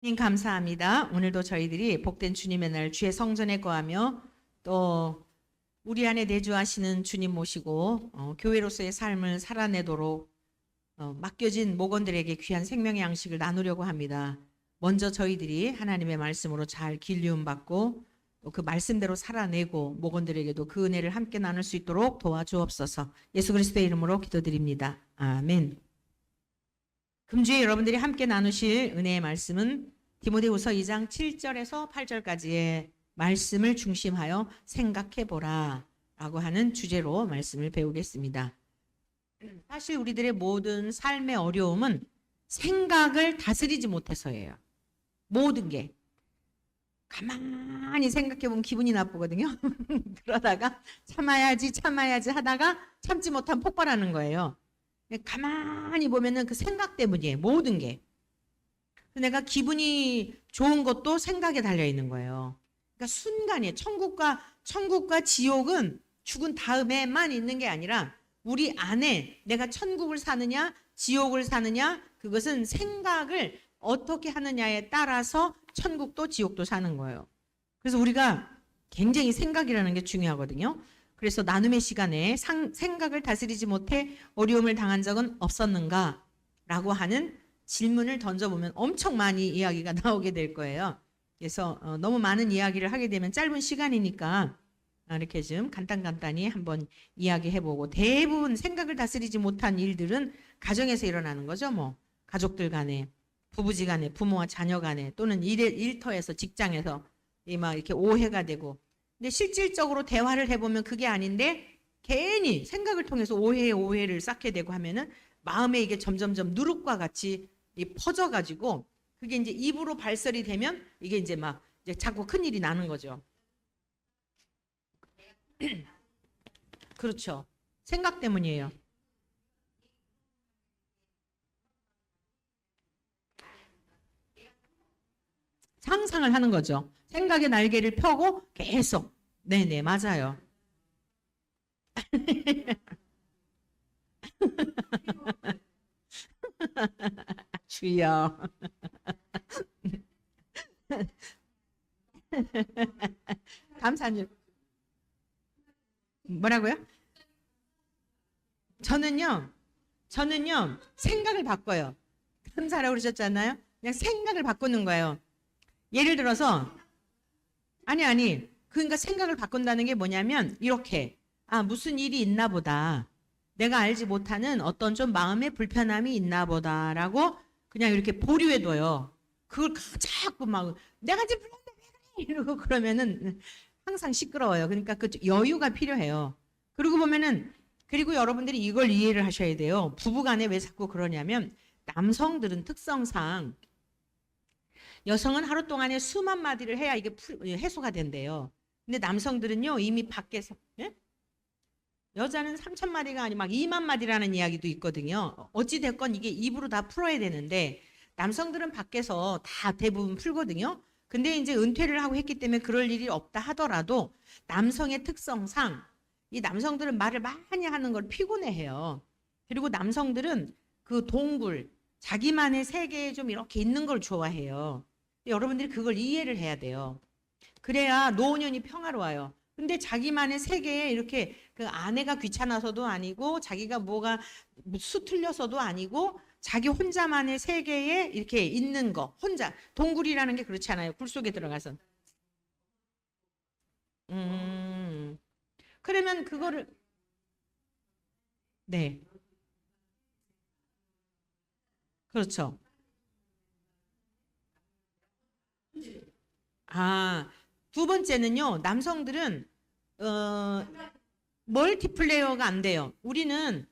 님 감사합니다. 오늘도 저희들이 복된 주님의 날 주의 성전에 거하며 또 우리 안에 내주하시는 주님 모시고 교회로서의 삶을 살아내도록 맡겨진 목원들에게 귀한 생명의 양식을 나누려고 합니다. 먼저 저희들이 하나님의 말씀으로 잘 길리움 받고 또 그 말씀대로 살아내고 목원들에게도 그 은혜를 함께 나눌 수 있도록 도와주옵소서. 예수 그리스도의 이름으로 기도드립니다. 아멘. 금주에 여러분들이 함께 나누실 은혜의 말씀은 디모데후서 2장 7절에서 8절까지의 말씀을 중심하여 생각해보라 라고 하는 주제로 말씀을 배우겠습니다. 사실 우리들의 모든 삶의 어려움은 생각을 다스리지 못해서예요. 모든 게. 가만히 생각해보면 기분이 나쁘거든요. 그러다가 참아야지 하다가 참지 못하면 폭발하는 거예요. 가만히 보면은 그 생각 때문이에요. 모든 게. 내가 기분이 좋은 것도 생각에 달려 있는 거예요. 그러니까 순간이에요. 천국과 지옥은 죽은 다음에만 있는 게 아니라 우리 안에 내가 천국을 사느냐 지옥을 사느냐 그것은 생각을 어떻게 하느냐에 따라서 천국도 지옥도 사는 거예요. 그래서 우리가 굉장히 생각이라는 게 중요하거든요. 그래서 나눔의 시간에 생각을 다스리지 못해 어려움을 당한 적은 없었는가? 라고 하는 질문을 던져보면 엄청 많이 이야기가 나오게 될 거예요. 그래서 너무 많은 이야기를 하게 되면 짧은 시간이니까 이렇게 좀 간단히 한번 이야기해보고 대부분 생각을 다스리지 못한 일들은 가정에서 일어나는 거죠. 뭐 가족들 간에 부부지간에 부모와 자녀 간에 또는 일터에서 직장에서 막 이렇게 오해가 되고 근데 실질적으로 대화를 해보면 그게 아닌데 괜히 생각을 통해서 오해를 쌓게 되고 하면은 마음에 이게 점점점 누룩과 같이 퍼져가지고 그게 이제 입으로 발설이 되면 이게 이제 막 이제 자꾸 큰일이 나는 거죠. 그렇죠. 생각 때문이에요. 상상을 하는 거죠. 생각의 날개를 펴고 계속. 네네, 맞아요. 주여. 감사합니다. 뭐라고요? 저는요, 생각을 바꿔요. 감사라고 그러셨잖아요. 그냥 생각을 바꾸는 거예요. 예를 들어서, 그러니까 생각을 바꾼다는 게 뭐냐면, 이렇게, 무슨 일이 있나 보다. 내가 알지 못하는 어떤 좀 마음의 불편함이 있나 보다라고 그냥 이렇게 보류해둬요. 그걸 자꾸 막, 내가 지금 불렀는데 왜 그래? 이러고 그러면은 항상 시끄러워요. 그러니까 그 여유가 필요해요. 그리고 여러분들이 이걸 이해를 하셔야 돼요. 부부간에 왜 자꾸 그러냐면, 남성들은 특성상 여성은 하루 동안에 수만 마디를 해야 이게 해소가 된대요. 근데 남성들은요 이미 밖에서 예? 여자는 3천 마디가 아니고 막 2만 마디라는 이야기도 있거든요. 어찌 됐건 이게 입으로 다 풀어야 되는데 남성들은 밖에서 다 대부분 풀거든요. 근데 이제 은퇴를 하고 했기 때문에 그럴 일이 없다 하더라도 남성의 특성상 이 남성들은 말을 많이 하는 걸 피곤해해요. 그리고 남성들은 그 동굴 자기만의 세계에 좀 이렇게 있는 걸 좋아해요. 여러분들이 그걸 이해를 해야 돼요. 그래야 노년이 평화로워요. 근데 자기만의 세계에 이렇게 그 아내가 귀찮아서도 아니고 자기가 뭐가 수틀려서도 아니고 자기 혼자만의 세계에 이렇게 있는 거 혼자 동굴이라는 게 그렇잖아요. 굴 속에 들어가서 그러면 그거를 네 그렇죠. 두 번째는요. 남성들은 어, 멀티플레이어가 안 돼요. 우리는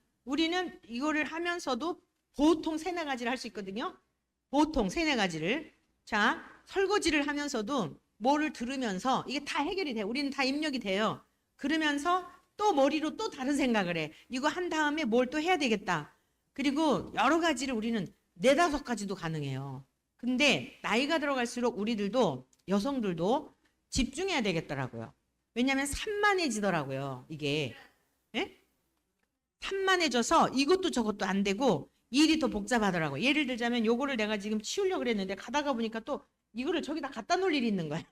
이거를 하면서도 보통 세네 가지를 할 수 있거든요. 보통 세네 가지를. 자, 설거지를 하면서도 뭐를 들으면서 이게 다 해결이 돼요. 우리는 다 입력이 돼요. 그러면서 또 머리로 또 다른 생각을 해. 이거 한 다음에 뭘 또 해야 되겠다. 그리고 여러 가지를 우리는 네다섯 가지도 가능해요. 근데 나이가 들어갈수록 우리들도 여성들도 집중해야 되겠더라고요. 왜냐하면 산만해지더라고요. 이게 예? 산만해져서 이것도 저것도 안 되고 일이 더 복잡하더라고. 예를 들자면 요거를 내가 지금 치우려고 그랬는데 가다가 보니까 또 이거를 저기다 갖다 놓을 일이 있는 거야.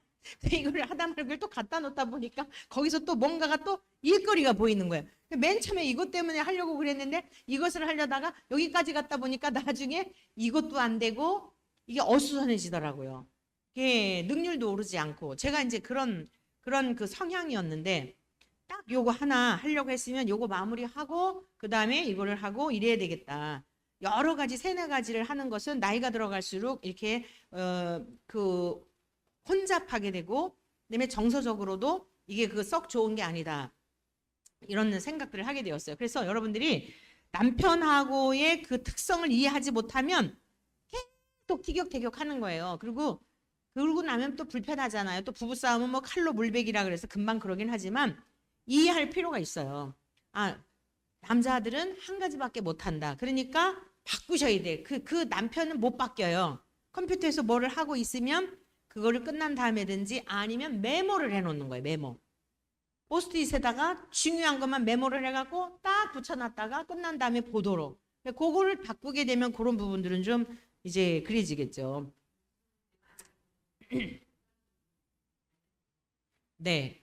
이거를 하다 말고 또 갖다 놓다 보니까 거기서 또 뭔가가 또 일거리가 보이는 거예요. 맨 처음에 이것 때문에 하려고 그랬는데 이것을 하려다가 여기까지 갔다 보니까 나중에 이것도 안 되고 이게 어수선해지더라고요. 이게 능률도 오르지 않고 제가 이제 그런 그 성향이었는데 딱 요거 하나 하려고 했으면 요거 마무리하고 그 다음에 이거를 하고 이래야 되겠다. 여러 가지 세네 가지를 하는 것은 나이가 들어갈수록 이렇게 그 혼잡하게 되고 그다음에 정서적으로도 이게 그 썩 좋은 게 아니다. 이런 생각들을 하게 되었어요. 그래서 여러분들이 남편하고의 그 특성을 이해하지 못하면 계속 티격태격 하는 거예요. 그리고 그러고 나면 또 불편하잖아요. 또 부부싸움은 뭐 칼로 물베기라 그래서 금방 그러긴 하지만 이해할 필요가 있어요. 아, 남자들은 한 가지밖에 못한다. 그러니까 바꾸셔야 돼. 그 남편은 못 바뀌어요. 컴퓨터에서 뭐를 하고 있으면 그거를 끝난 다음에든지 아니면 메모를 해놓는 거예요. 메모. 포스트잇에다가 중요한 것만 메모를 해갖고 딱 붙여놨다가 끝난 다음에 보도록. 그거를 바꾸게 되면 그런 부분들은 좀 이제 그래지겠죠. 네.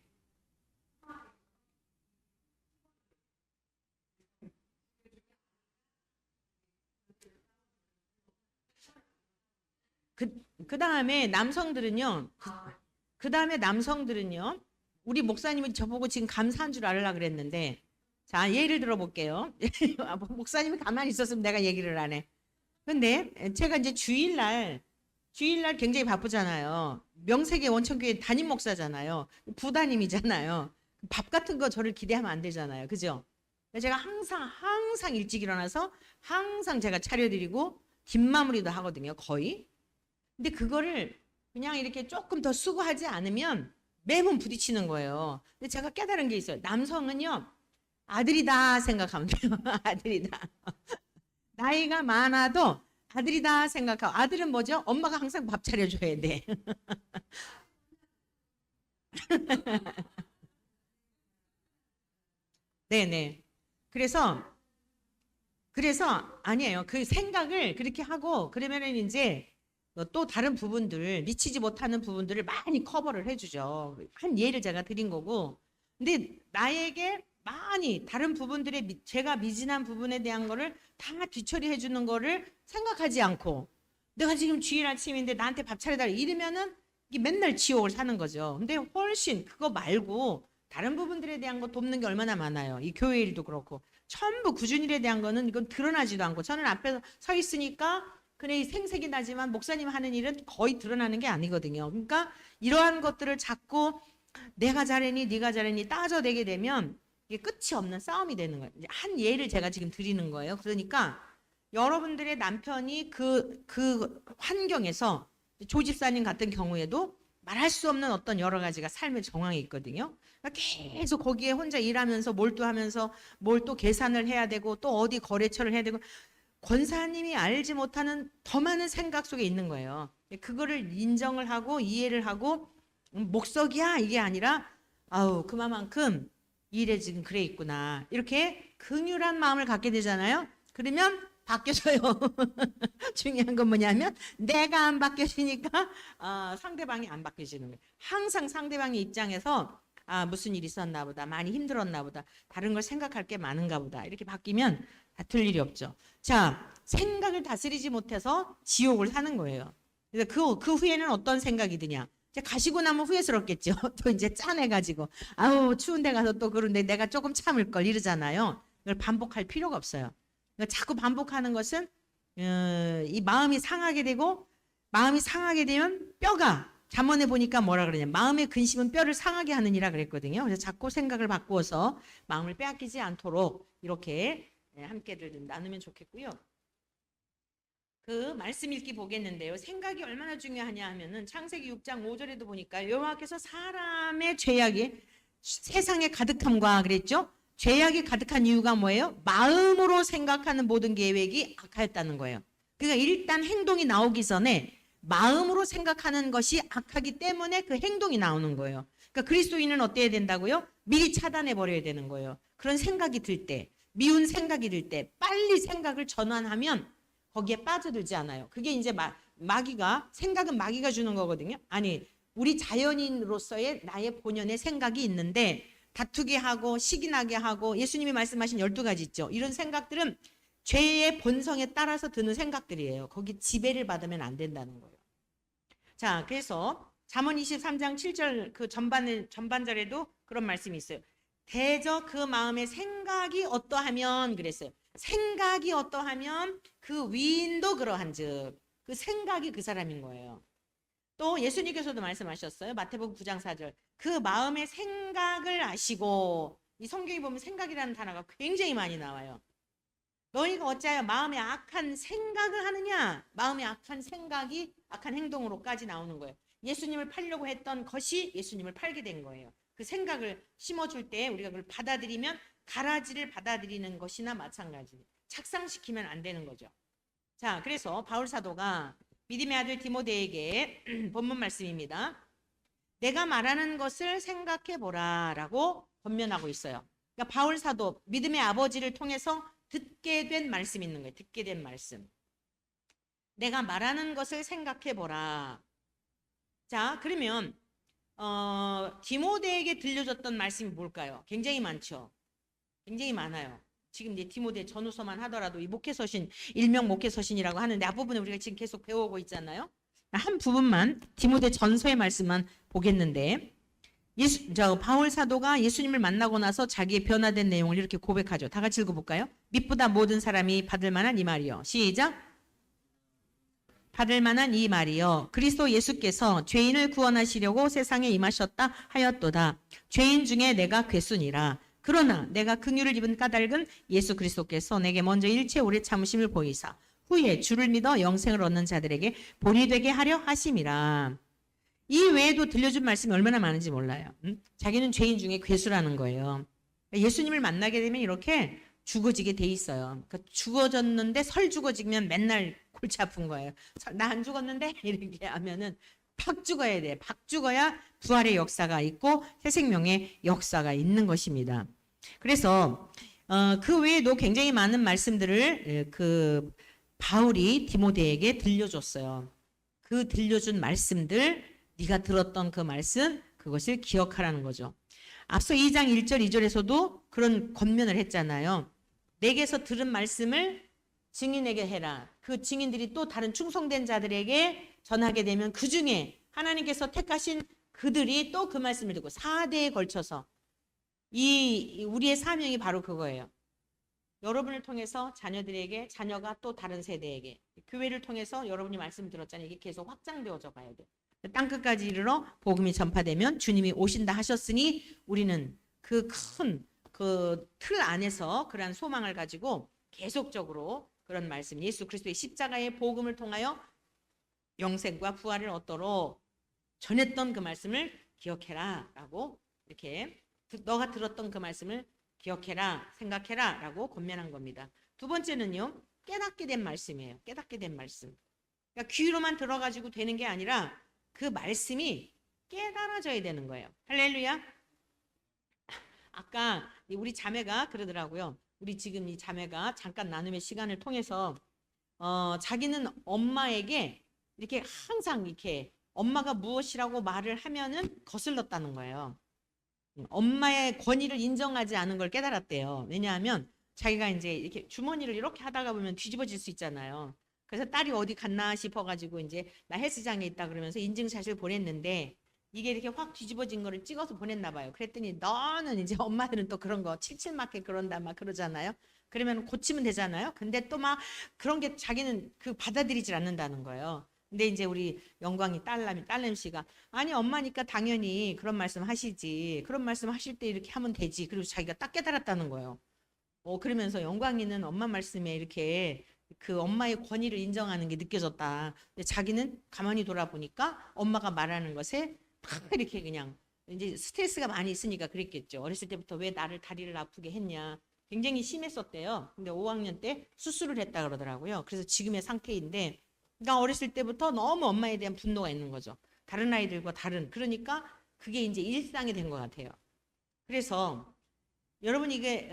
그 다음에 남성들은요. 그 다음에 남성들은요. 우리 목사님이 저보고 지금 감사한 줄 알으려고 그랬는데 자 예를 들어 볼게요. 목사님이 가만히 있었으면 내가 얘기를 안 해. 근데 제가 이제 주일날 굉장히 바쁘잖아요. 명색의 원천교회 담임 목사잖아요. 부담임이잖아요. 밥 같은 거 저를 기대하면 안 되잖아요. 그죠? 제가 항상 일찍 일어나서 항상 제가 차려드리고 뒷마무리도 하거든요. 거의. 근데 그거를 그냥 이렇게 조금 더 수고하지 않으면 매번 부딪히는 거예요. 근데 제가 깨달은 게 있어요. 남성은요. 아들이다 생각하면 돼요. 아들이다. 나이가 많아도 아들이다 생각하고 아들은 뭐죠? 엄마가 항상 밥 차려줘야 돼. 네네. 그래서 아니에요. 그 생각을 그렇게 하고 그러면은 이제 또 다른 부분들 미치지 못하는 부분들을 많이 커버를 해주죠. 한 예를 제가 드린 거고. 근데 나에게 많이 다른 부분들의 제가 미진한 부분에 대한 거를 다 뒤처리해 주는 거를 생각하지 않고 내가 지금 주일 아침인데 나한테 밥 차려달라 이러면은 이게 맨날 지옥을 사는 거죠. 근데 훨씬 그거 말고 다른 부분들에 대한 거 돕는 게 얼마나 많아요. 이 교회 일도 그렇고 전부 구준일에 대한 거는 이건 드러나지도 않고 저는 앞에 서 있으니까 그래 생색이 나지만 목사님 하는 일은 거의 드러나는 게 아니거든요. 그러니까 이러한 것들을 자꾸 내가 잘했니 네가 잘했니 따져대게 되면 이게 끝이 없는 싸움이 되는 거예요. 한 예를 제가 지금 드리는 거예요. 그러니까 여러분들의 남편이 그 환경에서 조 집사님 같은 경우에도 말할 수 없는 어떤 여러 가지가 삶의 정황이 있거든요. 그러니까 계속 거기에 혼자 일하면서 몰두하면서 뭘 또 계산을 해야 되고 또 어디 거래처를 해야 되고 권사님이 알지 못하는 더 많은 생각 속에 있는 거예요. 그거를 인정을 하고 이해를 하고 목석이야 이게 아니라 아우 그만큼 일에 지금 그래 있구나 이렇게 긍휼한 마음을 갖게 되잖아요. 그러면 바뀌어져요. 중요한 건 뭐냐면 내가 안 바뀌어지니까 상대방이 안 바뀌어지는 거예요. 항상 상대방의 입장에서 무슨 일이 있었나 보다 많이 힘들었나 보다 다른 걸 생각할 게 많은가 보다 이렇게 바뀌면 다툴 일이 없죠. 자 생각을 다스리지 못해서 지옥을 사는 거예요. 그래서 그 후에는 어떤 생각이 드냐 이제 가시고 나면 후회스럽겠죠. 또 이제 짠해가지고 아우 추운 데 가서 또 그런데 내가 조금 참을 걸 이러잖아요. 이걸 반복할 필요가 없어요. 그러니까 자꾸 반복하는 것은 이 마음이 상하게 되고 마음이 상하게 되면 뼈가 잠언에 보니까 뭐라 그러냐 마음의 근심은 뼈를 상하게 하느니라 그랬거든요. 그래서 자꾸 생각을 바꾸어서 마음을 빼앗기지 않도록 이렇게 함께들 나누면 좋겠고요. 그 말씀 읽기 보겠는데요. 생각이 얼마나 중요하냐 하면은 창세기 6장 5절에도 보니까 여호와께서 사람의 죄악이 세상에 가득함과 그랬죠. 죄악이 가득한 이유가 뭐예요? 마음으로 생각하는 모든 계획이 악하였다는 거예요. 그러니까 일단 행동이 나오기 전에 마음으로 생각하는 것이 악하기 때문에 그 행동이 나오는 거예요. 그러니까 그리스도인은 어때야 된다고요? 미리 차단해 버려야 되는 거예요. 그런 생각이 들 때. 미운 생각이 들 때 빨리 생각을 전환하면 거기에 빠져들지 않아요. 그게 이제 마귀가, 생각은 마귀가 주는 거거든요. 아니, 우리 자연인으로서의 나의 본연의 생각이 있는데 다투게 하고 시기 나게 하고 예수님이 말씀하신 12가지 있죠. 이런 생각들은 죄의 본성에 따라서 드는 생각들이에요. 거기 지배를 받으면 안 된다는 거예요. 자, 그래서 잠언 23장 7절 그 전반절에도 그런 말씀이 있어요. 대저 그 마음의 생각이 어떠하면 그랬어요. 생각이 어떠하면 그 위인도 그러한즉, 그 생각이 그 사람인 거예요. 또 예수님께서도 말씀하셨어요. 마태복음 9장 4절. 그 마음의 생각을 아시고, 이 성경에 보면 생각이라는 단어가 굉장히 많이 나와요. 너희가 어찌하여 마음에 악한 생각을 하느냐? 마음에 악한 생각이 악한 행동으로까지 나오는 거예요. 예수님을 팔려고 했던 것이 예수님을 팔게 된 거예요. 그 생각을 심어줄 때 우리가 그걸 받아들이면 가라지를 받아들이는 것이나 마찬가지. 착상시키면 안 되는 거죠. 자, 그래서 바울 사도가 믿음의 아들 디모데에게 본문 말씀입니다. 내가 말하는 것을 생각해 보라라고 권면하고 있어요. 그러니까 바울 사도 믿음의 아버지를 통해서 듣게 된 말씀이 있는 거예요. 듣게 된 말씀. 내가 말하는 것을 생각해 보라. 자, 그러면 디모데에게 들려줬던 말씀이 뭘까요? 굉장히 많죠. 굉장히 많아요. 지금 이제 디모데 전후서만 하더라도 이 목회서신, 일명 목회서신이라고 하는데 앞부분에 우리가 지금 계속 배우고 있잖아요. 한 부분만 디모데 전서의 말씀만 보겠는데, 바울 사도가 예수님을 만나고 나서 자기의 변화된 내용을 이렇게 고백하죠. 다 같이 읽어볼까요? 믿보다 모든 사람이 받을 만한 이 말이요. 시작. 받을 만한 이 말이요. 그리스도 예수께서 죄인을 구원하시려고 세상에 임하셨다 하였도다. 죄인 중에 내가 괴순이라. 그러나 내가 긍휼을 입은 까닭은 예수 그리스도께서 내게 먼저 일체 오래 참으심을 보이사 후에 주를 믿어 영생을 얻는 자들에게 본이 되게 하려 하심이라. 이 외에도 들려준 말씀이 얼마나 많은지 몰라요. 자기는 죄인 중에 괴수라는 거예요. 예수님을 만나게 되면 이렇게 죽어지게 돼 있어요. 그러니까 죽어졌는데 설 죽어지면 맨날 골치 아픈 거예요. 나 안 죽었는데 이렇게 하면은 팍 죽어야 돼. 팍 죽어야 부활의 역사가 있고 새 생명의 역사가 있는 것입니다. 그래서 그 외에도 굉장히 많은 말씀들을 그 바울이 디모데에게 들려줬어요. 그 들려준 말씀들, 네가 들었던 그 말씀, 그것을 기억하라는 거죠. 앞서 2장 1절 2절에서도 그런 권면을 했잖아요. 내게서 들은 말씀을 증인에게 해라. 그 증인들이 또 다른 충성된 자들에게 전하게 되면 그 중에 하나님께서 택하신 그들이 또 그 말씀을 듣고 4대에 걸쳐서 우리의 사명이 바로 그거예요. 여러분을 통해서 자녀들에게, 자녀가 또 다른 세대에게, 교회를 통해서 여러분이 말씀을 들었잖아요. 이게 계속 확장되어져 가야 돼요. 땅끝까지 이르러 복음이 전파되면 주님이 오신다 하셨으니 우리는 그 큰 그 틀 안에서 그러한 소망을 가지고 계속적으로 그런 말씀, 예수 그리스도의 십자가의 복음을 통하여 영생과 부활을 얻도록 전했던 그 말씀을 기억해라 라고, 이렇게 너가 들었던 그 말씀을 기억해라, 생각해라 라고 권면한 겁니다. 두 번째는요, 깨닫게 된 말씀이에요. 깨닫게 된 말씀. 그러니까 귀로만 들어가지고 되는 게 아니라 그 말씀이 깨달아져야 되는 거예요. 할렐루야. 아까 우리 자매가 그러더라고요. 우리 지금 이 자매가 잠깐 나눔의 시간을 통해서 자기는 엄마에게 이렇게 항상 이렇게 엄마가 무엇이라고 말을 하면은 거슬렀다는 거예요. 엄마의 권위를 인정하지 않은 걸 깨달았대요. 왜냐하면 자기가 이제 이렇게 주머니를 이렇게 하다가 보면 뒤집어질 수 있잖아요. 그래서 딸이 어디 갔나 싶어가지고 이제 나 헬스장에 있다 그러면서 인증샷을 보냈는데 이게 이렇게 확 뒤집어진 거를 찍어서 보냈나 봐요. 그랬더니 너는 이제 엄마들은 또 그런 거 칠칠맞게 그런다 막 그러잖아요. 그러면 고치면 되잖아요. 근데 또 막 그런 게 자기는 그 받아들이질 않는다는 거예요. 근데 이제 우리 영광이 딸내미 씨가 아니 엄마니까 당연히 그런 말씀 하시지. 그런 말씀 하실 때 이렇게 하면 되지. 그리고 자기가 딱 깨달았다는 거예요. 그러면서 영광이는 엄마 말씀에 이렇게 그 엄마의 권위를 인정하는 게 느껴졌다. 근데 자기는 가만히 돌아보니까 엄마가 말하는 것에 막 이렇게 그냥 이제 스트레스가 많이 있으니까 그랬겠죠. 어렸을 때부터 왜 나를 다리를 아프게 했냐. 굉장히 심했었대요. 근데 5학년 때 수술을 했다 그러더라고요. 그래서 지금의 상태인데, 그러니까 어렸을 때부터 너무 엄마에 대한 분노가 있는 거죠. 다른 아이들과 그러니까 그게 이제 일상이 된 것 같아요. 그래서 여러분 이게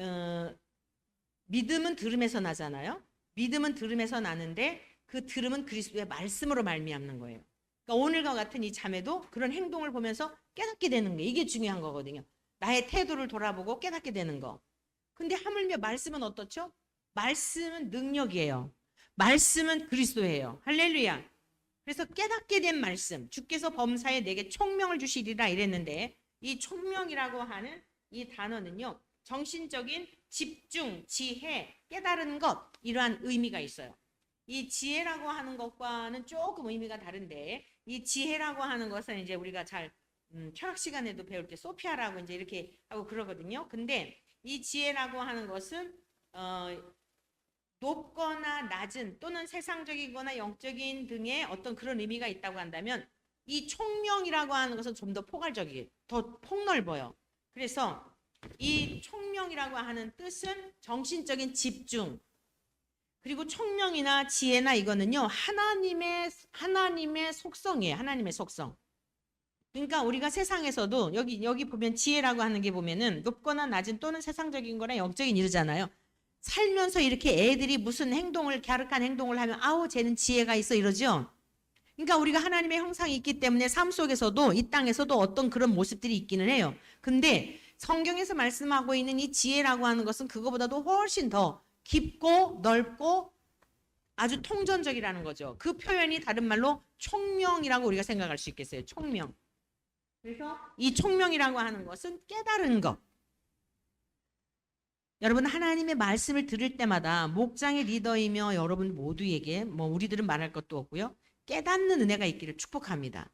믿음은 들음에서 나잖아요. 믿음은 들음에서 나는데 그 들음은 그리스도의 말씀으로 말미암는 거예요. 그러니까 오늘과 같은 이 자매도 그런 행동을 보면서 깨닫게 되는 게 이게 중요한 거거든요. 나의 태도를 돌아보고 깨닫게 되는 거. 근데 하물며 말씀은 어떻죠? 말씀은 능력이에요. 말씀은 그리스도예요. 할렐루야. 그래서 깨닫게 된 말씀, 주께서 범사에 내게 총명을 주시리라 이랬는데 이 총명이라고 하는 이 단어는요. 정신적인 집중, 지혜, 깨달은 것 이러한 의미가 있어요. 이 지혜라고 하는 것과는 조금 의미가 다른데 이 지혜라고 하는 것은 이제 우리가 잘 철학 시간에도 배울 때 소피아라고 이제 이렇게 하고 그러거든요. 근데 이 지혜라고 하는 것은 높거나 낮은 또는 세상적이거나 영적인 등의 어떤 그런 의미가 있다고 한다면 이 총명이라고 하는 것은 좀 더 포괄적이에요. 더 폭넓어요. 그래서 이 총명이라고 하는 뜻은 정신적인 집중 그리고 총명이나 지혜나 이거는요 하나님의 속성이에요. 하나님의 속성. 그러니까 우리가 세상에서도 여기 보면 지혜라고 하는 게 보면은 높거나 낮은 또는 세상적인 거나 영적인 이르잖아요. 살면서 이렇게 애들이 무슨 행동을 갸륵한 행동을 하면 아우 쟤는 지혜가 있어 이러죠. 그러니까 우리가 하나님의 형상이 있기 때문에 삶 속에서도 이 땅에서도 어떤 그런 모습들이 있기는 해요. 근데 성경에서 말씀하고 있는 이 지혜라고 하는 것은 그거보다도 훨씬 더 깊고 넓고 아주 통전적이라는 거죠. 그 표현이 다른 말로 총명이라고 우리가 생각할 수 있겠어요. 총명. 그래서 이 총명이라고 하는 것은 깨달은 것. 여러분 하나님의 말씀을 들을 때마다 목장의 리더이며 여러분 모두에게 뭐 우리들은 말할 것도 없고요. 깨닫는 은혜가 있기를 축복합니다.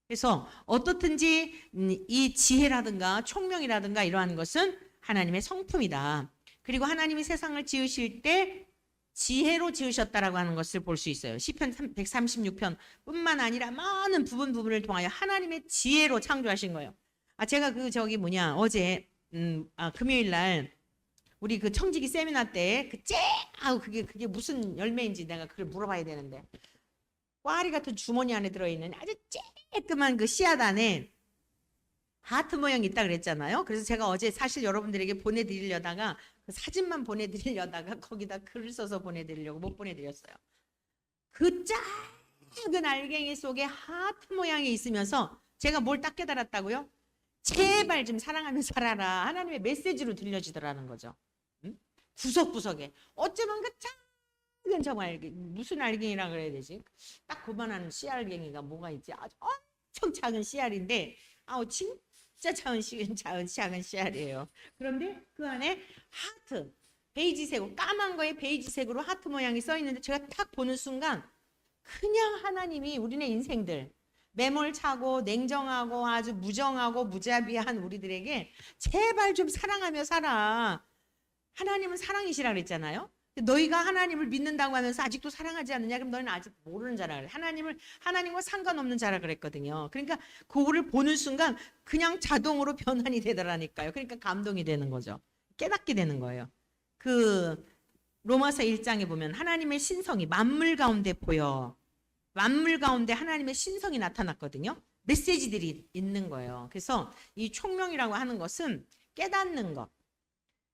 그래서 어떻든지 이 지혜라든가 총명이라든가 이러한 것은 하나님의 성품이다. 그리고 하나님이 세상을 지으실 때 지혜로 지으셨다라고 하는 것을 볼 수 있어요. 시편 136편 뿐만 아니라 많은 부분을 통하여 하나님의 지혜로 창조하신 거예요. 제가 어제 금요일 날 우리 그 청지기 세미나 때 그게 무슨 열매인지 내가 그걸 물어봐야 되는데 꽈리 같은 주머니 안에 들어있는 아주 쬐끄만 그 씨앗 안에 하트 모양이 있다 그랬잖아요. 그래서 제가 어제 사실 여러분들에게 보내드리려다가 그 사진만 보내드리려다가 거기다 글을 써서 보내드리려고 못 보내드렸어요. 그 작은 알갱이 속에 하트 모양이 있으면서 제가 뭘 딱 깨달았다고요? 제발 좀 사랑하며 살아라. 하나님의 메시지로 들려지더라는 거죠. 구석구석에. 어쩌면 그 작은 정말 무슨 알갱이라 그래야 되지? 딱 그만한 씨알갱이가 뭐가 있지? 아주 엄청 작은 씨알인데 진짜 작은 씨알이에요. 그런데 그 안에 하트, 베이지색으로 까만 거에 베이지색으로 하트 모양이 써 있는데 제가 딱 보는 순간 그냥 하나님이 우리네 인생들 매몰차고 냉정하고 아주 무정하고 무자비한 우리들에게 제발 좀 사랑하며 살아. 하나님은 사랑이시라 그랬잖아요. 너희가 하나님을 믿는다고 하면서 아직도 사랑하지 않느냐? 그럼 너희는 아직 모르는 자라 그래. 하나님과 상관없는 자라 그랬거든요. 그러니까 그거를 보는 순간 그냥 자동으로 변환이 되더라니까요. 그러니까 감동이 되는 거죠. 깨닫게 되는 거예요. 그 로마서 1장에 보면 하나님의 신성이 만물 가운데 보여. 만물 가운데 하나님의 신성이 나타났거든요. 메시지들이 있는 거예요. 그래서 이 총명이라고 하는 것은 깨닫는 것.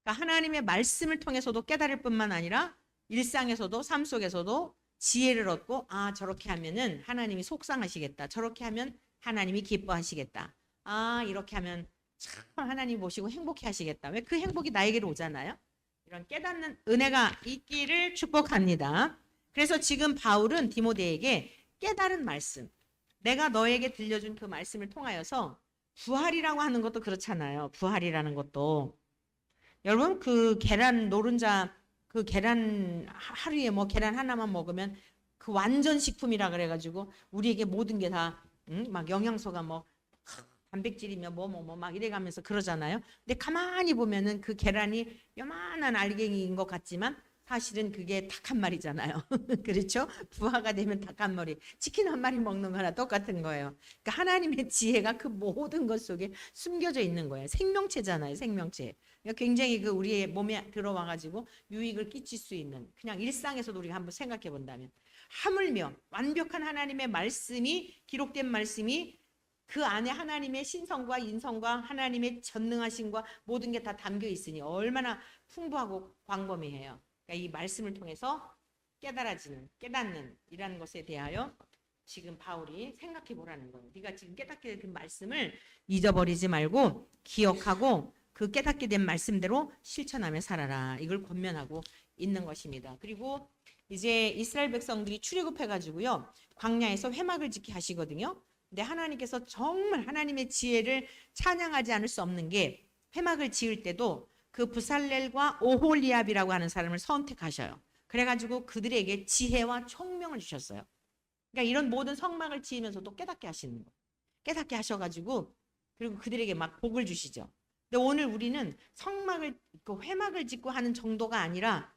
그러니까 하나님의 말씀을 통해서도 깨달을 뿐만 아니라 일상에서도 삶 속에서도 지혜를 얻고 저렇게 하면은 하나님이 속상하시겠다. 저렇게 하면 하나님이 기뻐하시겠다. 이렇게 하면 참 하나님 보시고 행복해 하시겠다. 왜 그 행복이 나에게로 오잖아요. 이런 깨닫는 은혜가 있기를 축복합니다. 그래서 지금 바울은 디모데에게 깨달은 말씀, 내가 너에게 들려준 그 말씀을 통하여서 부활이라고 하는 것도 그렇잖아요. 부활이라는 것도 여러분 그 계란 노른자 그 계란 하루에 계란 하나만 먹으면 그 완전 식품이라 그래가지고 우리에게 모든 게 다 막 영양소가 단백질이며 막 이래가면서 그러잖아요. 근데 가만히 보면은 그 계란이 요만한 알갱이인 것 같지만 사실은 그게 닭 한 마리잖아요. 그렇죠? 부화가 되면 닭 한 마리, 치킨 한 마리 먹는 거나 똑같은 거예요. 그러니까 하나님의 지혜가 그 모든 것 속에 숨겨져 있는 거예요. 생명체잖아요, 생명체. 그러니까 굉장히 그 우리의 몸에 들어와가지고 유익을 끼칠 수 있는 그냥 일상에서도 우리가 한번 생각해 본다면 하물며 완벽한 하나님의 말씀이 기록된 말씀이 그 안에 하나님의 신성과 인성과 하나님의 전능하심과 모든 게 다 담겨 있으니 얼마나 풍부하고 광범위해요. 그러니까 이 말씀을 통해서 깨닫는 이라는 것에 대하여 지금 바울이 생각해 보라는 거예요. 네가 지금 깨닫게 된 그 말씀을 잊어버리지 말고 기억하고 그 깨닫게 된 말씀대로 실천하며 살아라. 이걸 권면하고 있는 것입니다. 그리고 이제 이스라엘 백성들이 출애굽해가지고요, 광야에서 회막을 짓게 하시거든요. 근데 하나님께서 정말 하나님의 지혜를 찬양하지 않을 수 없는 게, 회막을 지을 때도 그 부살렐과 오홀리압이라고 하는 사람을 선택하셔요. 그래가지고 그들에게 지혜와 총명을 주셨어요. 그러니까 이런 모든 성막을 지으면서도 깨닫게 하시는 거예요. 깨닫게 하셔가지고 그리고 그들에게 막 복을 주시죠. 근데 오늘 우리는 그 회막을 짓고 하는 정도가 아니라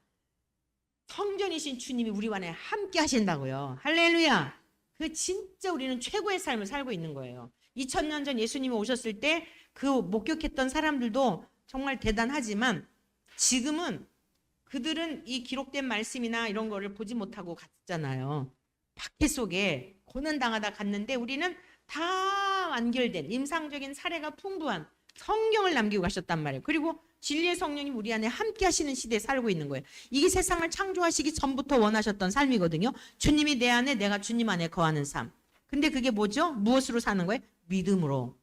성전이신 주님이 우리 안에 함께 하신다고요. 할렐루야. 그 진짜 우리는 최고의 삶을 살고 있는 거예요. 2000년 전 예수님이 오셨을 때 그 목격했던 사람들도 정말 대단하지만 지금은 그들은 이 기록된 말씀이나 이런 거를 보지 못하고 갔잖아요. 박해 속에 고난당하다 갔는데 우리는 다 완결된 임상적인 사례가 풍부한 성경을 남기고 가셨단 말이에요. 그리고 진리의 성령이 우리 안에 함께 하시는 시대에 살고 있는 거예요. 이게 세상을 창조하시기 전부터 원하셨던 삶이거든요. 주님이 내 안에, 내가 주님 안에 거하는 삶. 근데 그게 뭐죠? 무엇으로 사는 거예요? 믿음으로.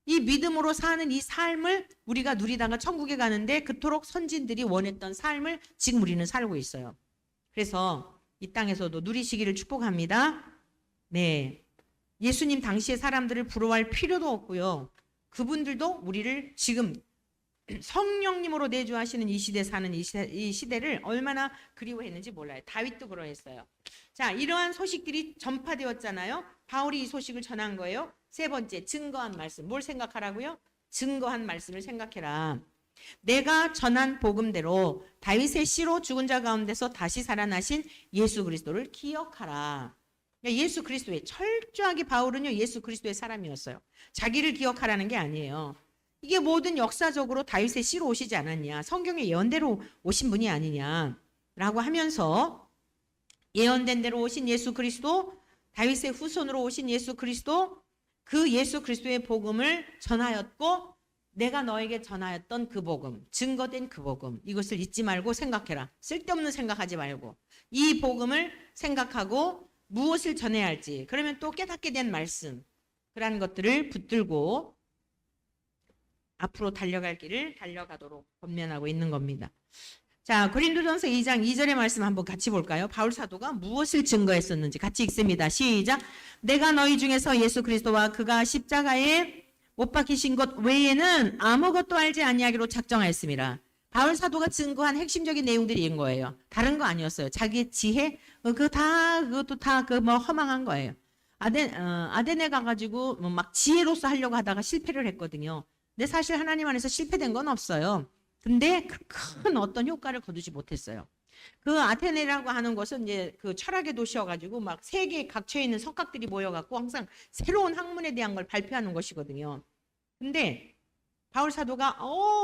이 믿음으로 사는 이 삶을 우리가 누리다가 천국에 가는데 그토록 선진들이 원했던 삶을 지금 우리는 살고 있어요. 그래서 이 땅에서도 누리시기를 축복합니다. 네, 예수님 당시의 사람들을 부러워할 필요도 없고요. 그분들도 우리를 지금 성령님으로 내주하시는 이 시대 사는 이 시대를 얼마나 그리워했는지 몰라요. 다윗도 그러했어요. 자, 이러한 소식들이 전파되었잖아요. 바울이 이 소식을 전한 거예요. 세 번째, 증거한 말씀. 뭘 생각하라고요? 증거한 말씀을 생각해라. 내가 전한 복음대로 다윗의 씨로 죽은 자 가운데서 다시 살아나신 예수 그리스도를 기억하라. 예수 그리스도의, 철저하게 바울은요, 예수 그리스도의 사람이었어요. 자기를 기억하라는 게 아니에요. 이게 모든 역사적으로 다윗의 씨로 오시지 않았냐, 성경의 예언대로 오신 분이 아니냐라고 하면서 예언된 대로 오신 예수 그리스도, 다윗의 후손으로 오신 예수 그리스도, 그 예수 그리스도의 복음을 전하였고 내가 너에게 전하였던 그 복음, 증거된 그 복음, 이것을 잊지 말고 생각해라. 쓸데없는 생각하지 말고 이 복음을 생각하고 무엇을 전해야 할지, 그러면 또 깨닫게 된 말씀, 그러한 것들을 붙들고 앞으로 달려갈 길을 달려가도록 권면하고 있는 겁니다. 자, 고린도전서 2장 2절의 말씀 한번 같이 볼까요? 바울 사도가 무엇을 증거했었는지 같이 읽습니다. 시작. 내가 너희 중에서 예수 그리스도와 그가 십자가에 못 박히신 것 외에는 아무것도 알지 아니하기로 작정하였습니다. 바울 사도가 증거한 핵심적인 내용들이 이런 거예요. 다른 거 아니었어요. 자기의 지혜, 그것도 다 허망한 거예요. 아데네 가가지고 막 지혜로서 하려고 하다가 실패를 했거든요. 근데 사실 하나님 안에서 실패된 건 없어요. 근데 그 큰 어떤 효과를 거두지 못했어요. 그 아테네라고 하는 것은 이제 그 철학의 도시여가지고 막 세계에 각처에 있는 석학들이 모여갖고 항상 새로운 학문에 대한 걸 발표하는 것이거든요. 근데 바울 사도가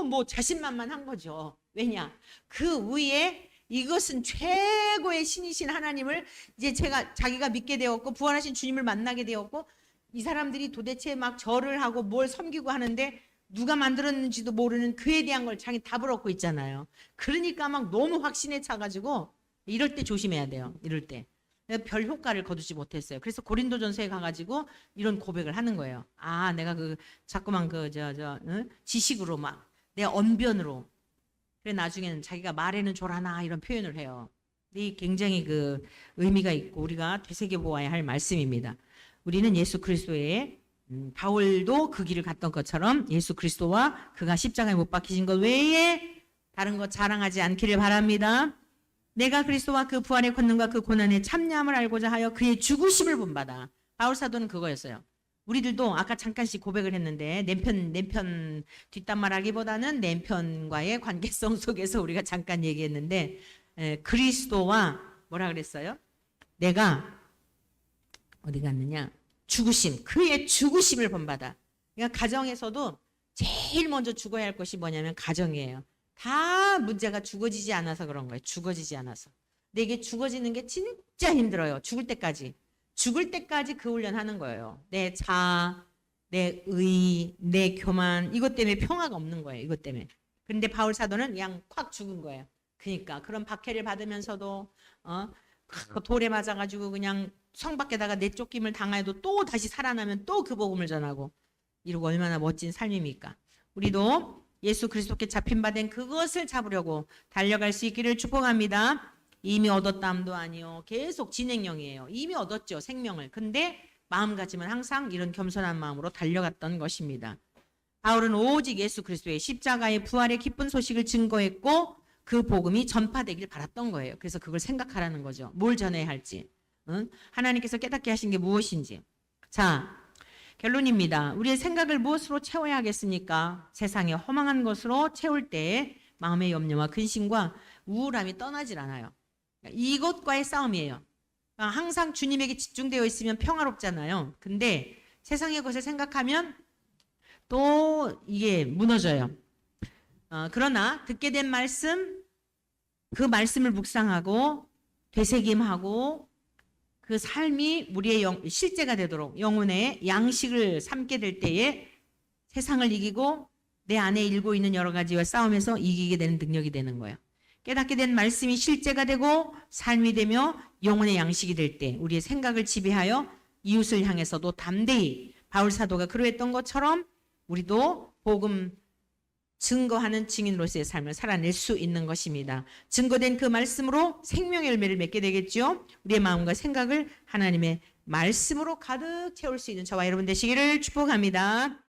뭐 자신만만한 거죠. 왜냐? 그 위에 이것은 최고의 신이신 하나님을 이제 자기가 믿게 되었고 부활하신 주님을 만나게 되었고 이 사람들이 도대체 막 절을 하고 뭘 섬기고 하는데 누가 만들었는지도 모르는 그에 대한 걸 자기 답을 얻고 있잖아요. 그러니까 막 너무 확신에 차가지고 이럴 때 조심해야 돼요. 이럴 때. 별 효과를 거두지 못했어요. 그래서 고린도전서에 가가지고 이런 고백을 하는 거예요. 내가 자꾸만 지식으로 막 내 언변으로. 그래 나중에는 자기가 말에는 졸아나 이런 표현을 해요. 이 굉장히 그 의미가 있고 우리가 되새겨 보아야 할 말씀입니다. 우리는 예수 그리스도의 바울도 그 길을 갔던 것처럼 예수 그리스도와 그가 십자가에 못 박히신 것 외에 다른 것 자랑하지 않기를 바랍니다. 내가 그리스도와 그 부활의 권능과 그 고난의 참여함을 알고자 하여 그의 죽으심을 본받아. 바울 사도는 그거였어요. 우리들도 아까 잠깐씩 고백을 했는데 내 편 뒷담말하기보다는 내 편과의 관계성 속에서 우리가 잠깐 얘기했는데 그리스도와 뭐라 그랬어요? 내가 어디 갔느냐? 죽으심, 그의 죽으심을 본받아. 그러니까 가정에서도 제일 먼저 죽어야 할 것이 뭐냐면 가정이에요. 다 문제가 죽어지지 않아서 그런 거예요. 죽어지지 않아서. 근데 이게 죽어지는 게 진짜 힘들어요. 죽을 때까지 그 훈련하는 거예요. 내 자, 내 의, 내 교만 이것 때문에 평화가 없는 거예요. 이것 때문에. 그런데 바울 사도는 그냥 콱 죽은 거예요. 그러니까 그런 박해를 받으면서도 그 돌에 맞아가지고 그냥 성 밖에다가 내쫓김을 당해도 또 다시 살아나면 또 그 복음을 전하고 이러고 얼마나 멋진 삶입니까? 우리도 예수 그리스도께 잡힌 바 된 그것을 잡으려고 달려갈 수 있기를 축복합니다. 이미 얻었다함도 아니요. 계속 진행형이에요. 이미 얻었죠. 생명을. 근데 마음가짐은 항상 이런 겸손한 마음으로 달려갔던 것입니다. 바울은 오직 예수 그리스도의 십자가의 부활의 기쁜 소식을 증거했고 그 복음이 전파되길 바랐던 거예요. 그래서 그걸 생각하라는 거죠. 뭘 전해야 할지. 하나님께서 깨닫게 하신 게 무엇인지. 자, 결론입니다. 우리의 생각을 무엇으로 채워야 하겠습니까? 세상의 허망한 것으로 채울 때 마음의 염려와 근심과 우울함이 떠나질 않아요. 이것과의 싸움이에요. 항상 주님에게 집중되어 있으면 평화롭잖아요. 근데 세상의 것을 생각하면 또 이게 무너져요. 그러나 듣게 된 말씀, 그 말씀을 묵상하고 되새김하고 그 삶이 우리의 실제가 되도록 영혼의 양식을 삼게 될 때에 세상을 이기고 내 안에 일고 있는 여러 가지와 싸움에서 이기게 되는 능력이 되는 거예요. 깨닫게 된 말씀이 실제가 되고 삶이 되며 영혼의 양식이 될 때 우리의 생각을 지배하여 이웃을 향해서도 담대히 바울 사도가 그러했던 것처럼 우리도 복음 증거하는 증인으로서의 삶을 살아낼 수 있는 것입니다. 증거된 그 말씀으로 생명의 열매를 맺게 되겠죠. 우리의 마음과 생각을 하나님의 말씀으로 가득 채울 수 있는 저와 여러분 되시기를 축복합니다.